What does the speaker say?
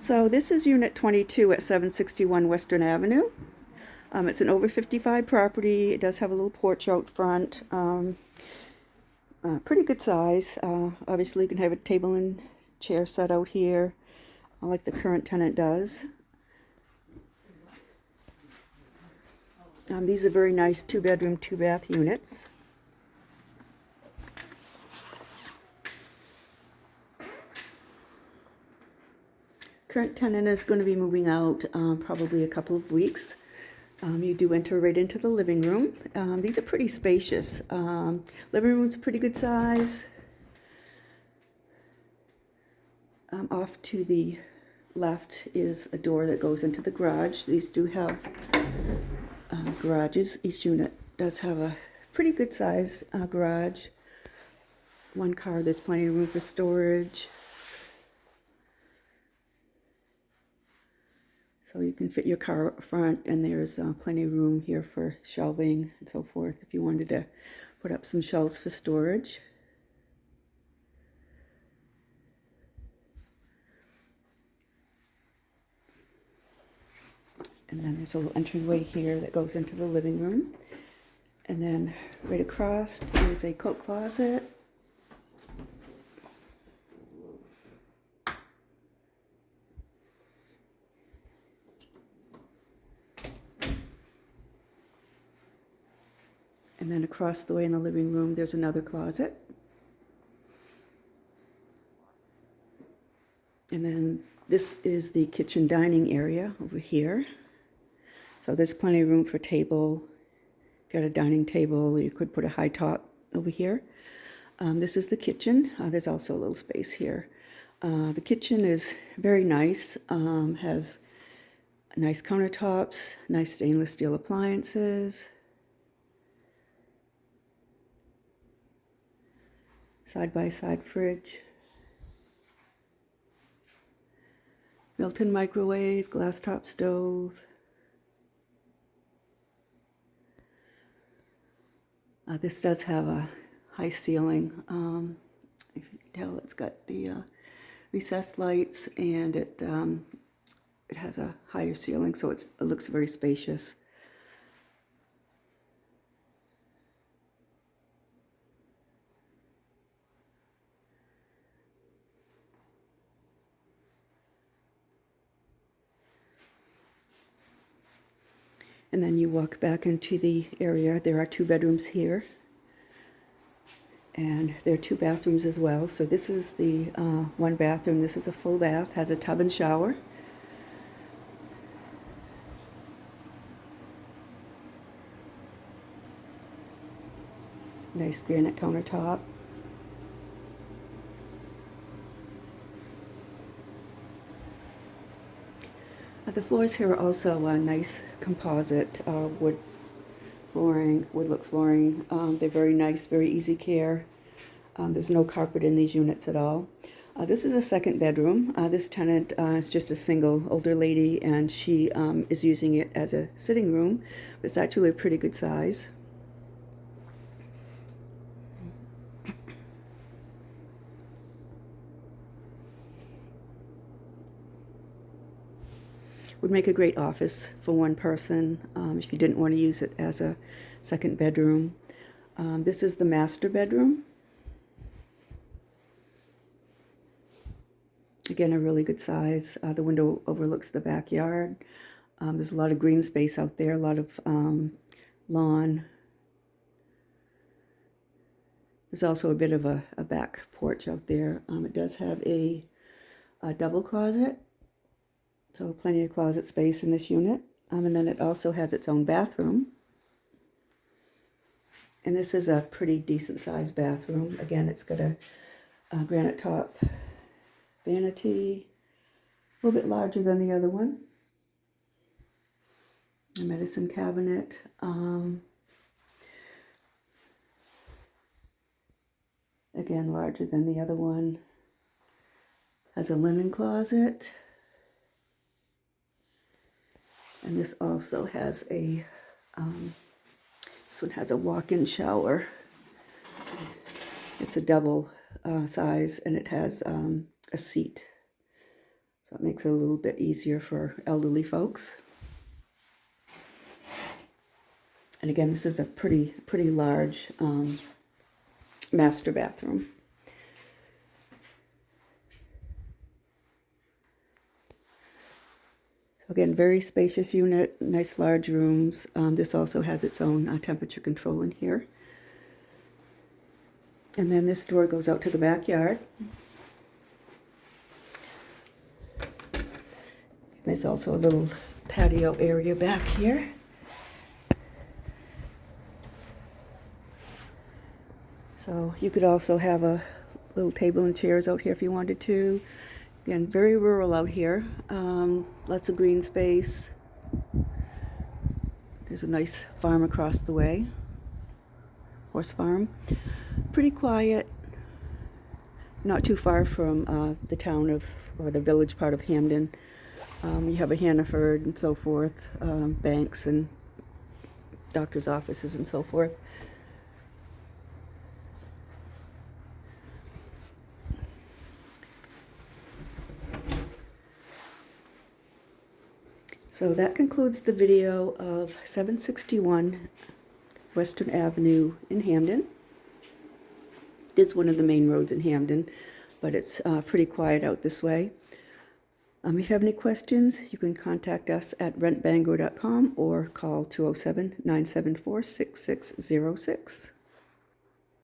So this is Unit 22 at 761 Western Avenue. It's an over 55 property. It does have a little porch out front. Pretty good size. Obviously you can have a table and chair set out here, like the current tenant does. These are very nice 2-bedroom, 2-bath units. Current tenant is going to be moving out probably a couple of weeks. You do enter right into the living room. These are pretty spacious. Living room's a pretty good size. Off to the left is a door that goes into the garage. These do have garages. Each unit does have a pretty good size garage. One car, there's plenty of room for storage. So you can fit your car up front, and there's plenty of room here for shelving and so forth if you wanted to put up some shelves for storage. And then there's a little entryway here that goes into the living room. And then right across is a coat closet. And then across the way in the living room, there's another closet. And then this is the kitchen dining area over here. So there's plenty of room for table. If you had a dining table, you could put a high top over here. This is the kitchen. There's also a little space here. The kitchen is very nice. Has nice countertops, nice stainless steel appliances. Side-by-side fridge. Built-in microwave, glass top stove. This does have a high ceiling. If you can tell, it's got the recessed lights, and it has a higher ceiling, so it looks very spacious. And then you walk back into the area. There are 2 bedrooms here. And there are 2 bathrooms as well. So this is the 1 bathroom. This is a full bath, has a tub and shower. Nice granite countertop. The floors here are also a nice composite wood flooring, wood-look flooring. They're very nice, very easy care. There's no carpet in these units at all. This is a 2nd bedroom. This tenant is just a single older lady, and she is using it as a sitting room. But it's actually a pretty good size. Would make a great office for one person if you didn't want to use it as a 2nd bedroom. This is the master bedroom. Again, a really good size. The window overlooks the backyard. There's a lot of green space out there, a lot of lawn. There's also a bit of a back porch out there. It does have a double closet. So plenty of closet space in this unit. And then it also has its own bathroom. And this is a pretty decent sized bathroom. Again, it's got a granite top vanity, a little bit larger than the other one. A medicine cabinet. Again, larger than the other one. Has a linen closet. And this also has this one has a walk-in shower. It's a double size, and it has a seat So it makes it a little bit easier for elderly folks. And again, this is a pretty large master bathroom. So again, very spacious unit, nice large rooms. This also has its own temperature control in here. And then this door goes out to the backyard. There's also a little patio area back here. So you could also have a little table and chairs out here if you wanted to. Again, very rural out here. Lots of green space. There's a nice farm across the way. Horse farm. Pretty quiet. Not too far from the town of, or the village part of Hampden. You have a Hannaford and so forth, banks and doctor's offices and so forth. So that concludes the video of 761 Western Avenue in Hampden. It's one of the main roads in Hampden, but it's pretty quiet out this way. If you have any questions, you can contact us at rentbangor.com or call 207-974-6606.